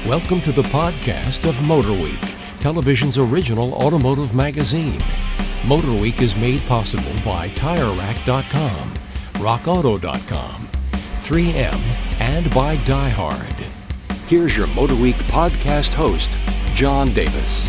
Welcome to the podcast of MotorWeek, television's original automotive magazine. MotorWeek is made possible by TireRack.com, RockAuto.com, 3M, and by Die Hard. Here's your MotorWeek podcast host, John Davis.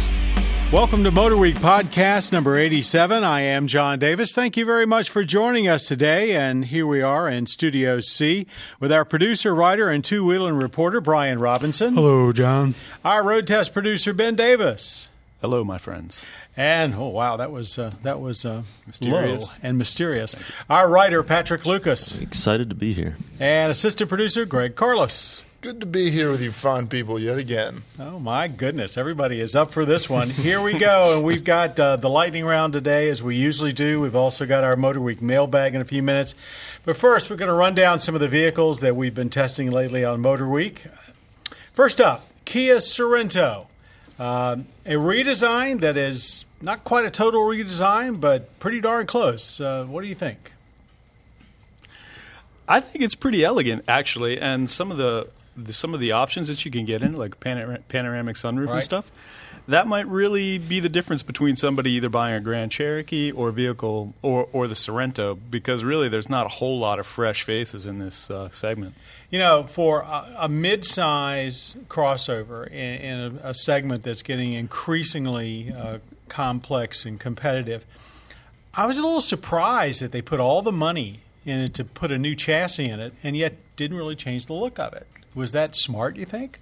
Welcome to MotorWeek podcast number 87. I am John Davis. Thank you very much for joining us today. And here we are in Studio C with our producer, writer, and two-wheeling reporter, Brian Robinson. Hello, John. Our road test producer, Ben Davis. Hello, my friends. And, oh, wow, that was Mysterious. low and mysterious. Our writer, Patrick Lucas. Excited to be here. And assistant producer, Greg Carlos. Good to be here with you fine people yet again. Oh, my goodness. Everybody is up for this one. Here we go. And we've got the lightning round today, as we usually do. We've also got our MotorWeek mailbag in a few minutes. But first, we're going to run down some of the vehicles that we've been testing lately on MotorWeek. First up, Kia Sorento. A redesign that is not quite a total redesign, but pretty darn close. What do you think? I think it's pretty elegant, actually, and some of the options that you can get in, like panoramic sunroof and stuff, that might really be the difference between somebody either buying a Grand Cherokee or vehicle or the Sorento, because really there's not a whole lot of fresh faces in this segment. You know, for a mid-size crossover in a segment that's getting increasingly complex and competitive, I was a little surprised that they put all the money in it to put a new chassis in it and yet didn't really change the look of it. Was that smart, you think?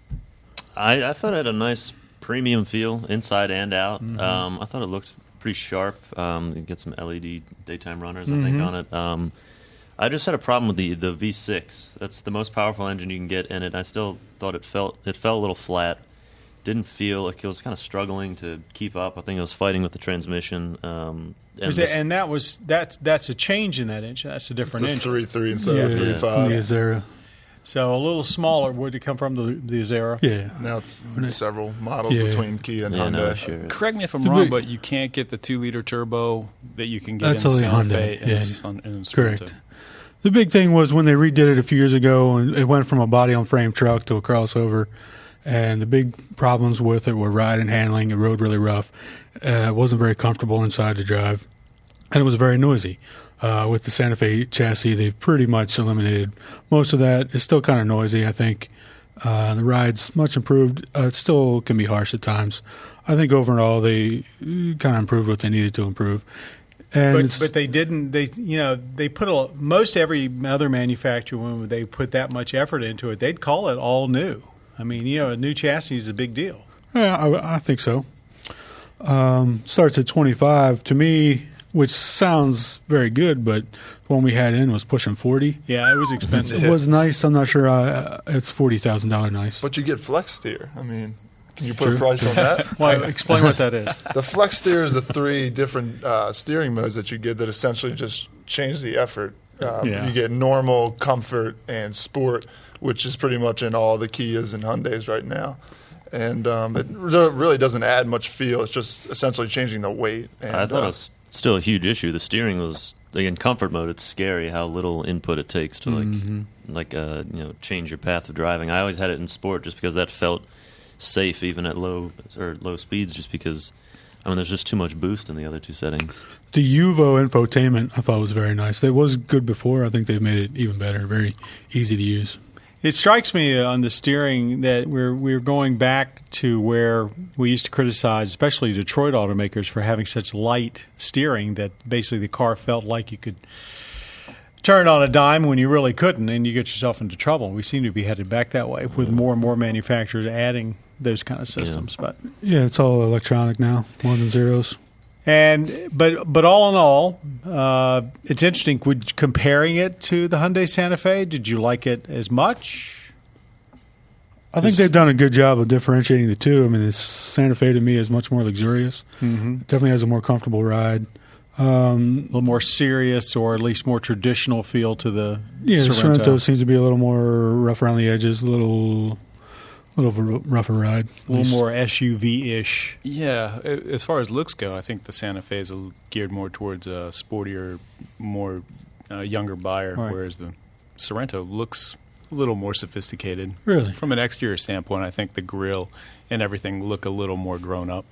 I thought it had a nice premium feel inside and out. Mm-hmm. I thought it looked pretty sharp. You get some LED daytime runners, I think, on it. I just had a problem with the V6. That's the most powerful engine you can get in it. I still thought it felt a little flat. Didn't feel like it was kind of struggling to keep up. I think it was fighting with the transmission. That's a change in that engine. That's a different engine. It's a 3.3 instead of 3.5. The Azera. So a little smaller. Would it come from the Azera? Yeah. Now it's several models between Kia and Hyundai. No, sure. Correct me if I'm wrong, but you can't get the 2-liter turbo that you can get in the Santa Fe and the Sorento. Correct. The big thing was when they redid it a few years ago, and it went from a body-on-frame truck to a crossover, and the big problems with it were ride and handling. It rode really rough. It wasn't very comfortable inside to drive, and it was very noisy. With the Santa Fe chassis, they've pretty much eliminated most of that. It's still kind of noisy, I think. The ride's much improved. It still can be harsh at times. I think overall they kind of improved what they needed to improve. And but they didn't. They put most every other manufacturer, when they put that much effort into it, they'd call it all new. I mean, a new chassis is a big deal. Yeah, I think so. Starts at $25 to me, which sounds very good, but the one we had in was pushing $40. Yeah, it was expensive. It was nice. I'm not sure it's $40,000 nice. But you get Flex Steer. I mean, can you put a price on that? Well, explain what that is. The Flex Steer is the 3 different steering modes that you get that essentially just change the effort. You get normal, comfort, and sport, which is pretty much in all the Kias and Hyundais right now. And it really doesn't add much feel. It's just essentially changing the weight. And, I thought it was still a huge issue. The steering was, in comfort mode, it's scary how little input it takes to change your path of driving. I always had it in sport just because that felt safe even at low speeds, just because there's just too much boost in the other two settings. The Uvo infotainment I thought was very nice. It was good before. I think they've made it even better. Very easy to use. It strikes me on the steering that we're going back to where we used to criticize, especially Detroit automakers, for having such light steering that basically the car felt like you could turn on a dime when you really couldn't, and you get yourself into trouble. We seem to be headed back that way with more and more manufacturers adding those kind of systems. Yeah. But it's all electronic now, ones and zeros. But all in all, it's interesting. Comparing it to the Hyundai Santa Fe, did you like it as much? I think they've done a good job of differentiating the two. I mean, the Santa Fe to me is much more luxurious. Mm-hmm. It definitely has a more comfortable ride. A little more serious, or at least more traditional feel to the Sorento. The Sorento seems to be a little more rough around the edges, a little rougher ride. A little more SUV-ish. Yeah, as far as looks go, I think the Santa Fe is geared more towards a sportier, more younger buyer, whereas the Sorento looks little more sophisticated. Really? From an exterior standpoint, I think the grille and everything look a little more grown up.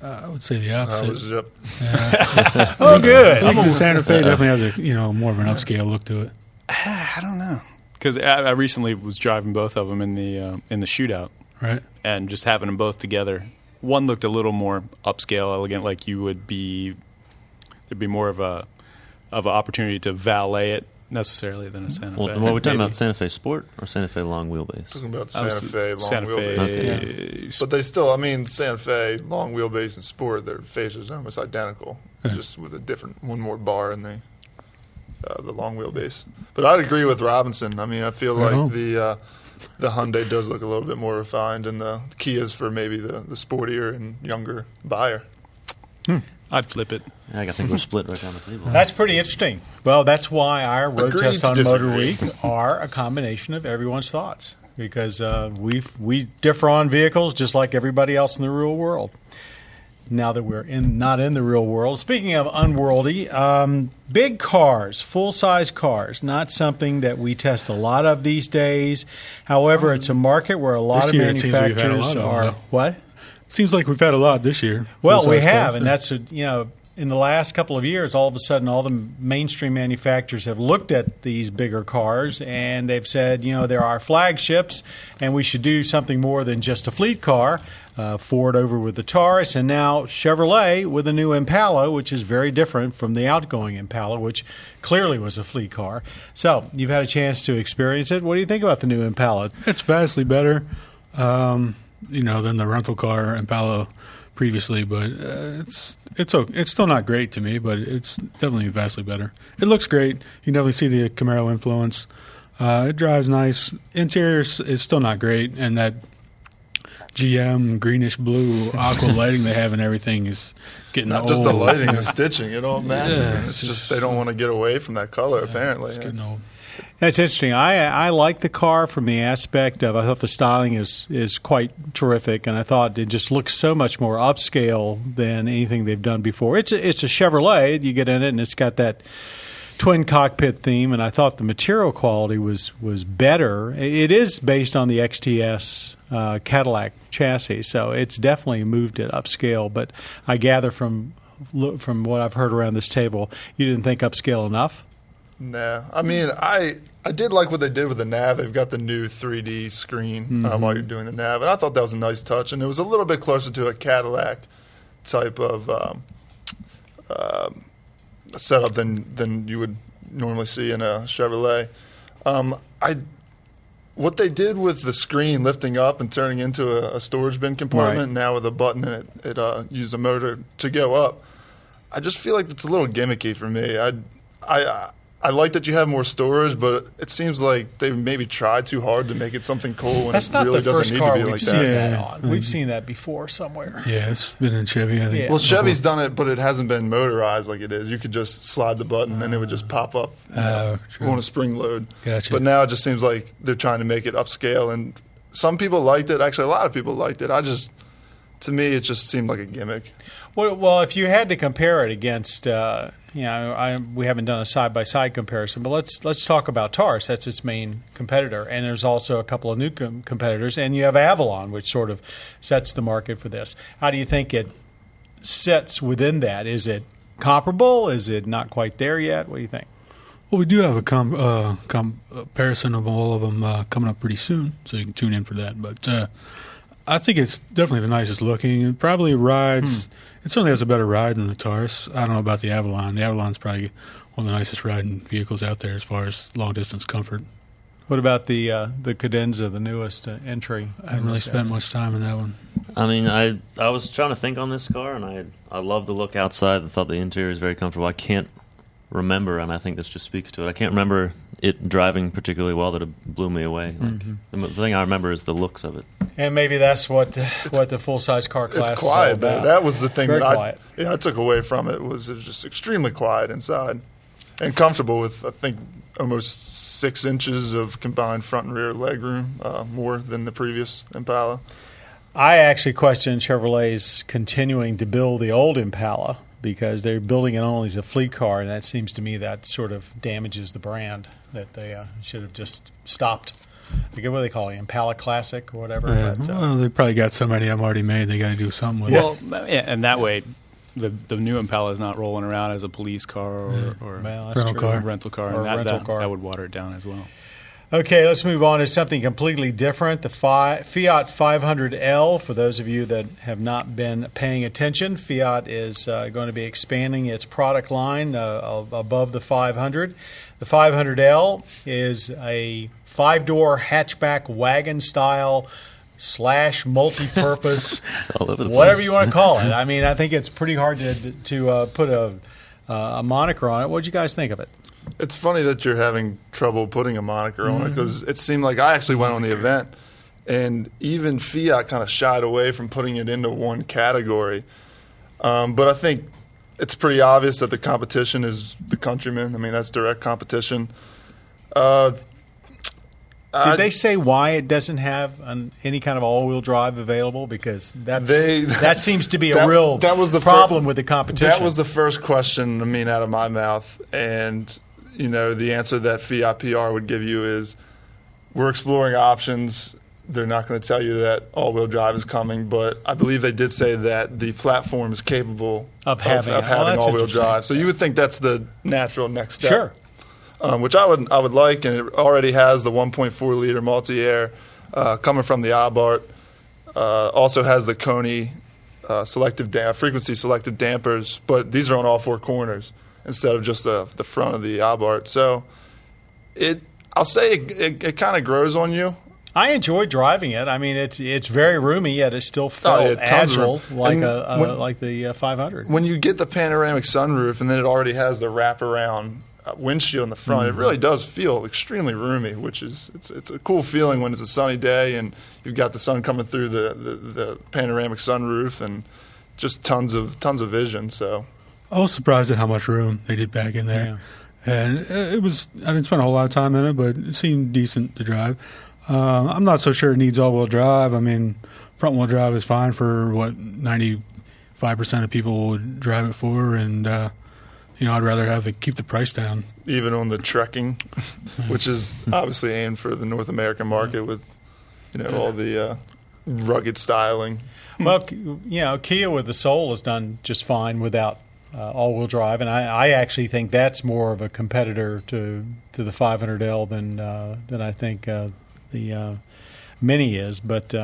I would say the opposite. Yep. Oh, good. I think the Santa Fe definitely has a more of an upscale look to it. I don't know, because I recently was driving both of them in the shootout, Right. and just having them both together. One looked a little more upscale, elegant, like there'd be more of an opportunity to valet it necessarily than a Santa Fe. Well, were we talking about Santa Fe Sport or Santa Fe long wheelbase? Talking about Santa Fe long Santa wheelbase. Fe, Okay. But they still, Santa Fe long wheelbase and Sport, their fascias are almost identical, just with a different one more bar in the long wheelbase. But I'd agree with Robinson. I feel like the Hyundai does look a little bit more refined, and the Kia's for maybe the sportier and younger buyer. I'd flip it. Yeah, I think we're split right down the table. That's pretty interesting. Well, that's why our road Agreed tests to on disagree. MotorWeek are a combination of everyone's thoughts, because we differ on vehicles just like everybody else in the real world. Now that we're not in the real world. Speaking of unworldly, big cars, full-size cars, not something that we test a lot of these days. However, it's a market where a lot of This year it seems like we've had a manufacturers lot of are them. What? Seems like we've had a lot this year. Well, we Full-size have, cars. and that's in the last couple of years, all of a sudden, all the mainstream manufacturers have looked at these bigger cars and they've said, they're our flagships, and we should do something more than just a fleet car. Ford over with the Taurus, and now Chevrolet with a new Impala, which is very different from the outgoing Impala, which clearly was a fleet car. So you've had a chance to experience it. What do you think about the new Impala? It's vastly better, than the rental car Impala previously, but it's still not great to me, but it's definitely vastly better. It looks great. You can definitely see the Camaro influence. It drives nice. Interior is still not great, and that GM greenish blue aqua lighting they have and everything is getting Not old. just the lighting, the stitching, it all matches. Yeah, It's just they don't want to get away from that color, apparently. It's getting old. That's interesting. I like the car from the aspect of, I thought the styling is quite terrific, and I thought it just looks so much more upscale than anything they've done before. It's a Chevrolet. You get in it, and it's got that twin cockpit theme, and I thought the material quality was better. It is based on the XTS Cadillac chassis, so it's definitely moved it upscale. But I gather from what I've heard around this table, you didn't think upscale enough? Nah. I did like what they did with the nav. They've got the new 3D screen while you're doing the nav, and I thought that was a nice touch. And it was a little bit closer to a Cadillac type of setup than you would normally see in a Chevrolet. What they did with the screen lifting up and turning into a storage bin compartment, now with a button in it, it used a motor to go up. I just feel like it's a little gimmicky for me. I like that you have more storage, but it seems like they maybe tried too hard to make it something cool when That's it not really the doesn't first need car to be we've like seen that. that on. We've seen that before somewhere. Yeah, it's been in Chevy, I think. Yeah. Well, Chevy's done it, but it hasn't been motorized like it is. You could just slide the button and it would just pop up True. on a spring load. Gotcha. But now it just seems like they're trying to make it upscale, and some people liked it. Actually, a lot of people liked it. To me, it just seemed like a gimmick. Well, if you had to compare it against, we haven't done a side-by-side comparison, but let's talk about Taurus. That's its main competitor, and there's also a couple of new competitors, and you have Avalon, which sort of sets the market for this. How do you think it sits within that? Is it comparable? Is it not quite there yet? What do you think? Well, we do have a comparison of all of them coming up pretty soon, so you can tune in for that. But I think it's definitely the nicest looking. It probably rides. It certainly has a better ride than the Taurus. I don't know about the Avalon. The Avalon's probably one of the nicest riding vehicles out there as far as long distance comfort. What about the Cadenza, the newest entry? I haven't really spent much time in that one. I was trying to think on this car, and I love the look outside. I thought the interior is very comfortable. I can't remember, and I think this just speaks to it, I can't remember it driving particularly well that it blew me away. The thing I remember is the looks of it. And maybe that's what the full-size car class It's quiet. is all about. That was the thing Very that quiet. I took away from it was just extremely quiet inside and comfortable with, I think, almost 6 inches of combined front and rear legroom, more than the previous Impala. I actually question Chevrolet's continuing to build the old Impala because they're building it only as a fleet car, and that seems to me that sort of damages the brand, that they should have just stopped I forget what they call it, Impala Classic or whatever. Yeah, But, well, they probably got so many of them already made. They got to do something with Well, yeah, and that way, the new Impala is not rolling around as a police car or well, that's rental true. car. rental car, Or and rental car. that would water it down as well. Okay, let's move on to something completely different. The Fiat 500L, for those of you that have not been paying attention, Fiat is going to be expanding its product line above the 500. The 500L is a 5-door hatchback wagon style / multi-purpose, all over the whatever place. you want to call it. I mean, I think it's pretty hard to put a moniker on it. What did you guys think of it? It's funny that you're having trouble putting a moniker on it because it seemed like I actually went on the event, and even Fiat kind of shied away from putting it into one category. But I think it's pretty obvious that the competition is the Countryman. I mean, that's direct competition. Did they say why it doesn't have any kind of all-wheel drive available? Because that seems to be a real problem with the competition. That was the first question out of my mouth, and the answer that Fiat PR would give you is, we're exploring options. They're not going to tell you that all-wheel drive is coming, but I believe they did say that the platform is capable of having all-wheel drive. So you would think that's the natural next step. Sure. Which I would like, and it already has the 1.4 liter multi-air coming from the Abarth. Also has the Koni frequency selective dampers, but these are on all four corners instead of just the front of the Abarth. So I'll say it kind of grows on you. I enjoyed driving it. I mean, it's very roomy, yet it still felt agile like the 500. When you get the panoramic sunroof, and then it already has the wraparound windshield in the front, it really does feel extremely roomy, which is it's a cool feeling when it's a sunny day and you've got the sun coming through the panoramic sunroof and just tons of vision. So I was surprised at how much room they did back in there, and I didn't spend a whole lot of time in it, but it seemed decent to drive. I'm not so sure it needs all-wheel drive. I mean, front-wheel drive is fine for what 95% of people would drive it for, and I'd rather keep the price down. Even on the trekking, which is obviously aimed for the North American market with, all the rugged styling. Well, Kia with the Soul has done just fine without all-wheel drive, and I actually think that's more of a competitor to the 500L than I think the Mini is. But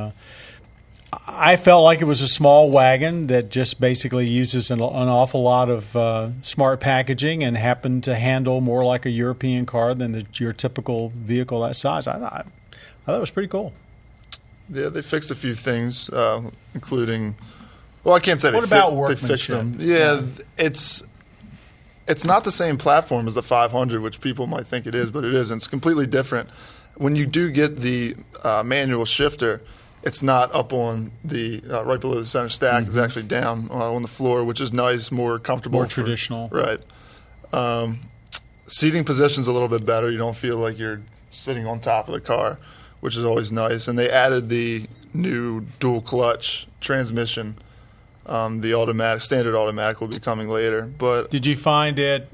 I felt like it was a small wagon that just basically uses an awful lot of smart packaging and happened to handle more like a European car than your typical vehicle that size. I thought it was pretty cool. Yeah, they fixed a few things, including. Well, I can't say they fixed them. Yeah, it's not the same platform as the 500, which people might think it is, but it isn't. It's completely different. When you do get the manual shifter, it's not up on the right below the center stack. It's actually down on the floor, which is nice, more comfortable. More traditional. Right. Seating position's a little bit better. You don't feel like you're sitting on top of the car, which is always nice. And they added the new dual clutch transmission. The standard automatic will be coming later. But did you find it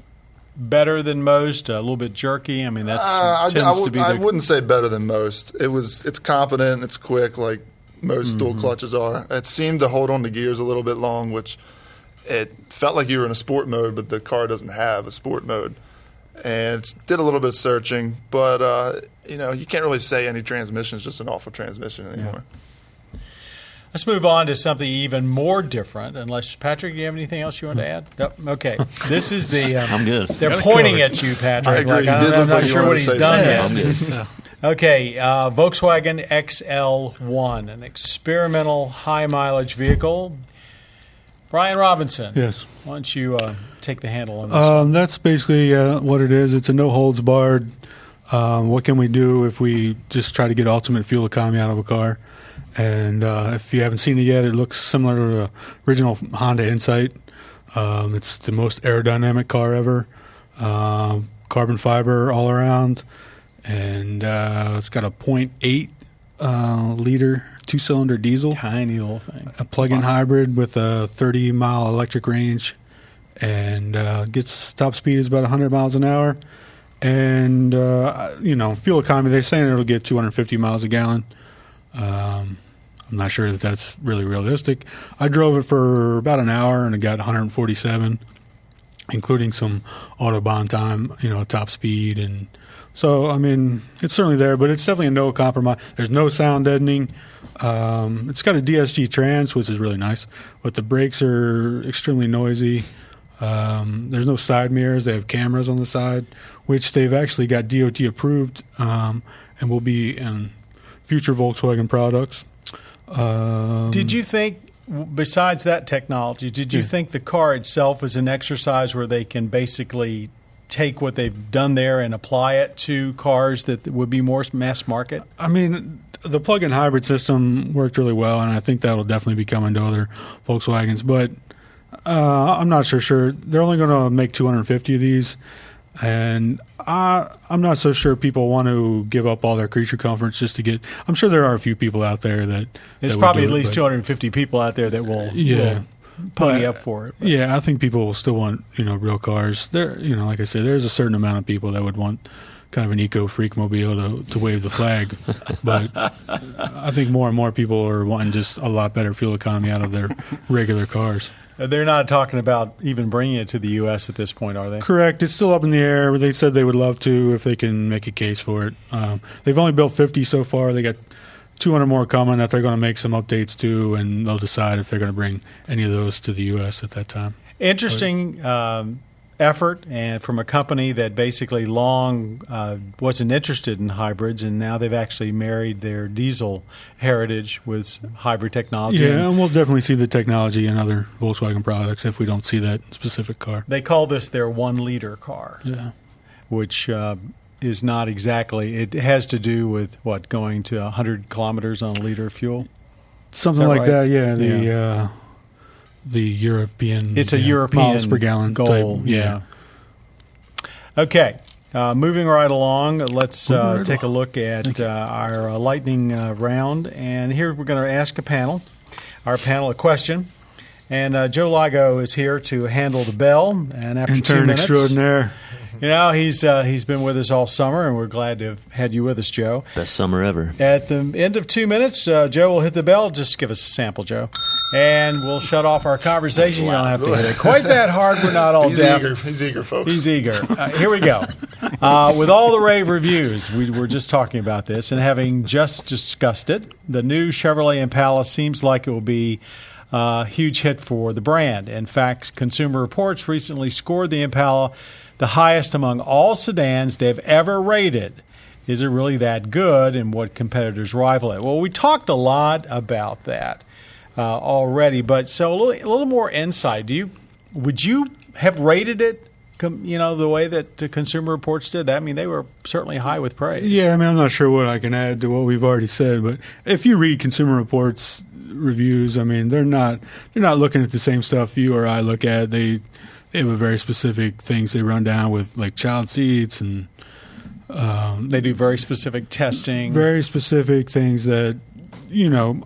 better than most? A little bit jerky. I mean, that's tends to be. I wouldn't say better than most. It's competent. It's quick, like most dual clutches are. It seemed to hold on to gears a little bit long, which it felt like you were in a sport mode, but the car doesn't have a sport mode. And it did a little bit of searching, but you can't really say any transmission is just an awful transmission anymore. Yeah. Let's move on to something even more different. Unless, Patrick, do you have anything else you want to add? Nope. Okay. This is the. I'm good. They're pointing at you, Patrick. I agree. I'm not sure what he's done yet. I'm good. Okay. Volkswagen XL1, an experimental high mileage vehicle. Brian Robinson. Yes. Why don't you take the handle on this one? That's basically what it is. It's a no holds barred. What can we do if we just try to get ultimate fuel economy out of a car? And if you haven't seen it yet, it looks similar to the original Honda Insight. It's the most aerodynamic car ever. Carbon fiber all around. And it's got a 0.8 liter two-cylinder diesel. Tiny little thing. A plug-in hybrid with a 30-mile electric range. And gets top speed is about 100 miles an hour. And, fuel economy, they're saying it'll get 250 miles a gallon. I'm not sure that that's really realistic. I drove it for about an hour and it got 147, including some Autobahn time, top speed. And so, it's certainly there, but it's definitely a no compromise. There's no sound deadening. It's got a DSG trans, which is really nice, but the brakes are extremely noisy. There's no side mirrors. They have cameras on the side, which they've actually got DOT approved and will be in future Volkswagen products. Did you think, besides that technology, did you think the car itself is an exercise where they can basically take what they've done there and apply it to cars that would be more mass market? The plug-in hybrid system worked really well, and I think that'll definitely be coming to other Volkswagens. But I'm not so sure. They're only going to make 250 of these, and I'm not so sure people want to give up all their creature comforts just to get. I'm sure there are a few people out there that there's probably at least 250 people out there that will pony up for it. But. Yeah, I think people will still want real cars. There, like I said, there's a certain amount of people that would want kind of an eco-freak mobile to wave the flag. But I think more and more people are wanting just a lot better fuel economy out of their regular cars. They're not talking about even bringing it to the U.S. at this point, are they? Correct. It's still up in the air. They said they would love to if they can make a case for it. They've only built 50 so far. They got 200 more coming that they're going to make some updates to, and they'll decide if they're going to bring any of those to the U.S. at that time. Interesting effort, and from a company that basically long wasn't interested in hybrids, and now they've actually married their diesel heritage with hybrid technology. Yeah, and we'll definitely see the technology in other Volkswagen products if we don't see that specific car. They call this their 1-liter car, which is not exactly. It has to do with going to 100 kilometers on a liter of fuel, something like that. Yeah, the European. It's a European miles per gallon goal. Type, yeah. Okay, moving right along. Let's take a look at our lightning round, and here we're going to ask our panel a question, and Joe Ligo is here to handle the bell. And after Intern 2 minutes, extraordinaire. He's been with us all summer, and we're glad to have had you with us, Joe. Best summer ever. At the end of 2 minutes, Joe will hit the bell. Just give us a sample, Joe. And we'll shut off our conversation. You don't have to hit it quite that hard. We're not all deaf. He's eager, folks. He's eager. Here we go. With all the rave reviews, we were just talking about this, and having just discussed it, the new Chevrolet Impala seems like it will be a huge hit for the brand. In fact, Consumer Reports recently scored the Impala the highest among all sedans they've ever rated. Is it really that good, and what competitors rival it? Well, we talked a lot about that already, but so a little more insight. Would you have rated it, the way that Consumer Reports did? That, they were certainly high with praise. Yeah, I'm not sure what I can add to what we've already said, but if you read Consumer Reports reviews, they're not looking at the same stuff you or I look at. They have a very specific things they run down with, like child seats, and they do very specific testing. Very specific things that,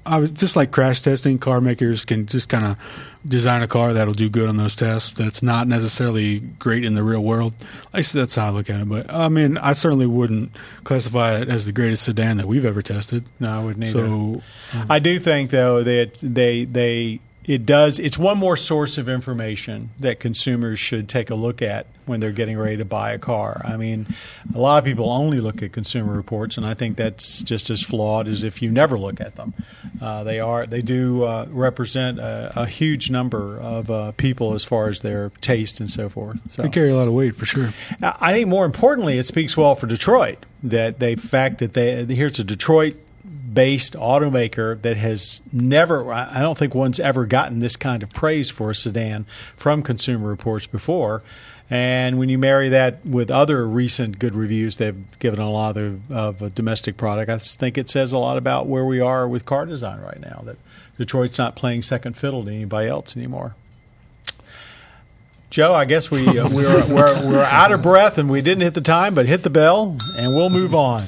I was just like crash testing. Car makers can just kind of design a car that'll do good on those tests. That's not necessarily great in the real world. At least that's how I look at it. But I certainly wouldn't classify it as the greatest sedan that we've ever tested. No, I wouldn't either. So I do think, though, that it's one more source of information that consumers should take a look at when they're getting ready to buy a car. A lot of people only look at Consumer Reports, and I think that's just as flawed as if you never look at them. They do represent a huge number of people as far as their taste and so forth. So they carry a lot of weight for sure. I think more importantly, it speaks well for Detroit that here's a Detroit-based automaker that has never, I don't think one's ever gotten this kind of praise for a sedan from Consumer Reports before. And when you marry that with other recent good reviews they've given a lot of a domestic product, I think it says a lot about where we are with car design right now, that Detroit's not playing second fiddle to anybody else anymore. Joe, I guess we're out of breath and we didn't hit the time, but hit the bell and we'll move on.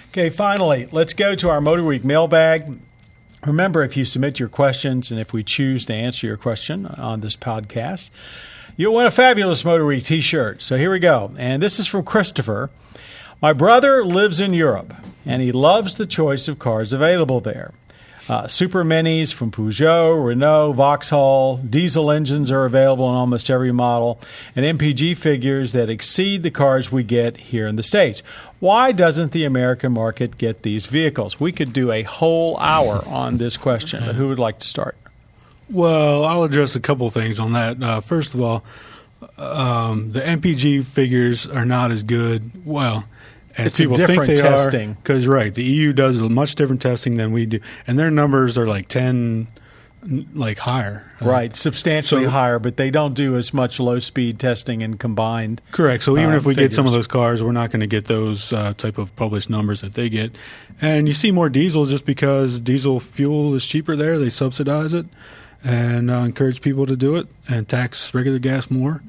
Okay, finally, let's go to our MotorWeek mailbag. Remember, if you submit your questions and if we choose to answer your question on this podcast, You'll win a fabulous MotorWeek t-shirt. So here we go. And this is from Christopher. My brother lives in Europe, and he loves the choice of cars available there. Super Minis from Peugeot, Renault, Vauxhall, diesel engines are available in almost every model, and MPG figures that exceed the cars we get here in the States. Why doesn't the American market get these vehicles? We could do a whole hour on this question, but who would like to start? Well, I'll address a couple things on that. First of all, the MPG figures are not as good. Well, as it's people a different think they testing. Because, right, the EU does much different testing than we do. And their numbers are like 10, like higher. Right, substantially higher, but they don't do as much low-speed testing and combined. Correct. So even if we figures. get some of those cars, we're not going to get those type of published numbers that they get. And you see more diesel just because diesel fuel is cheaper there. They subsidize it and encourage people to do it and tax regular gas more.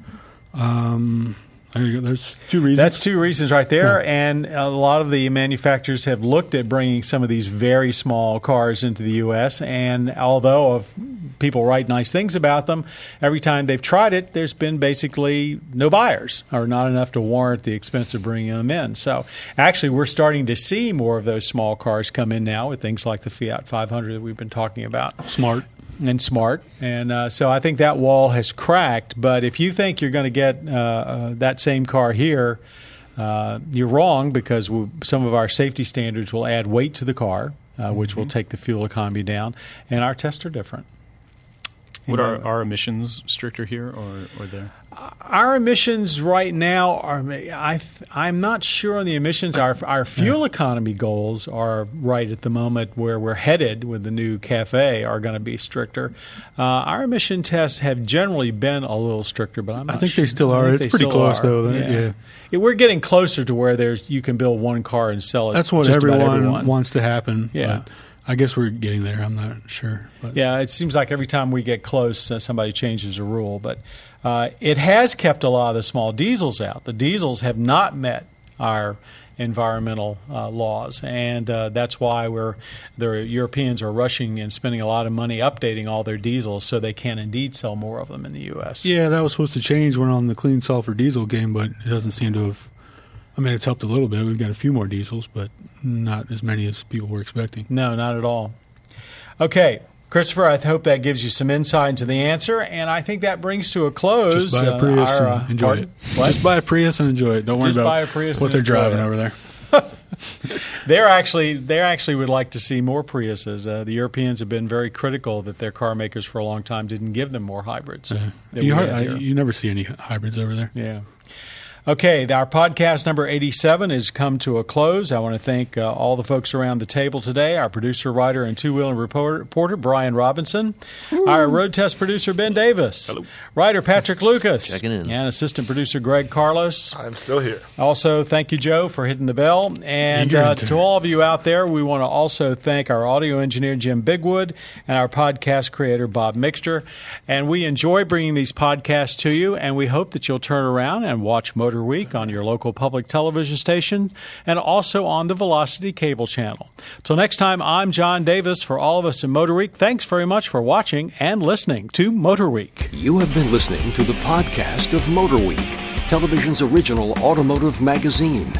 There you go. There's two reasons. That's two reasons right there. Yeah. And a lot of the manufacturers have looked at bringing some of these very small cars into the U.S. And although people write nice things about them, every time they've tried it, there's been basically no buyers or not enough to warrant the expense of bringing them in. So actually, we're starting to see more of those small cars come in now with things like the Fiat 500 that we've been talking about. Smart. And so I think that wall has cracked. But if you think you're going to get that same car here, you're wrong, because some of our safety standards will add weight to the car, which will take the fuel economy down, and our tests are different. What are our emissions stricter here or there? Our emissions right now are. I'm not sure on the emissions. Our fuel economy goals are right at the moment where we're headed with the new CAFE are going to be stricter. Our emission tests have generally been a little stricter, but I'm not I think sure. they still are. It's pretty close, though. Yeah. We're getting closer to where you can build one car and sell it. That's what everyone wants to happen. Yeah. But I guess we're getting there. I'm not sure. But. Yeah, it seems like every time we get close, somebody changes a rule. But it has kept a lot of the small diesels out. The diesels have not met our environmental laws, and that's why the Europeans are rushing and spending a lot of money updating all their diesels so they can indeed sell more of them in the U.S. Yeah, that was supposed to change when on the clean sulfur diesel game, but it doesn't seem to have. I mean, it's helped a little bit. We've got a few more diesels, but not as many as people were expecting. No, not at all. Okay, Christopher, I hope that gives you some insight into the answer, and I think that brings to a close. Just buy a Prius and enjoy it. Just buy a Prius and enjoy it. Don't worry about what they're driving over there. They actually would like to see more Priuses. The Europeans have been very critical that their car makers for a long time didn't give them more hybrids. You never see any hybrids over there. Yeah. Okay, our podcast number 87 has come to a close. I want to thank all the folks around the table today, our producer, writer, and two-wheeling reporter, Brian Robinson, our road test producer, Ben Davis, hello, writer, Patrick Lucas, checking in, and assistant producer, Greg Carlos. I'm still here. Also, thank you, Joe, for hitting the bell. And to all of you out there, we want to also thank our audio engineer, Jim Bigwood, and our podcast creator, Bob Mixter. And we enjoy bringing these podcasts to you, and we hope that you'll turn around and watch MotorWeek on your local public television station and also on the Velocity cable channel. Till next time, I'm John Davis. For all of us in MotorWeek, thanks very much for watching and listening to MotorWeek. You have been listening to the podcast of MotorWeek, television's original automotive magazine.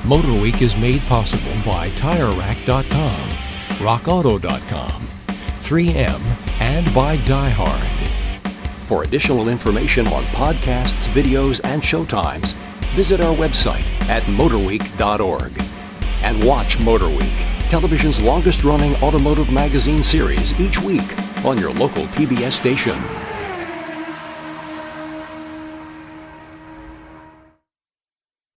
MotorWeek is made possible by TireRack.com, RockAuto.com, 3M, and by Die Hard. For additional information on podcasts, videos, and showtimes, visit our website at motorweek.org. And watch MotorWeek, television's longest-running automotive magazine series each week on your local PBS station.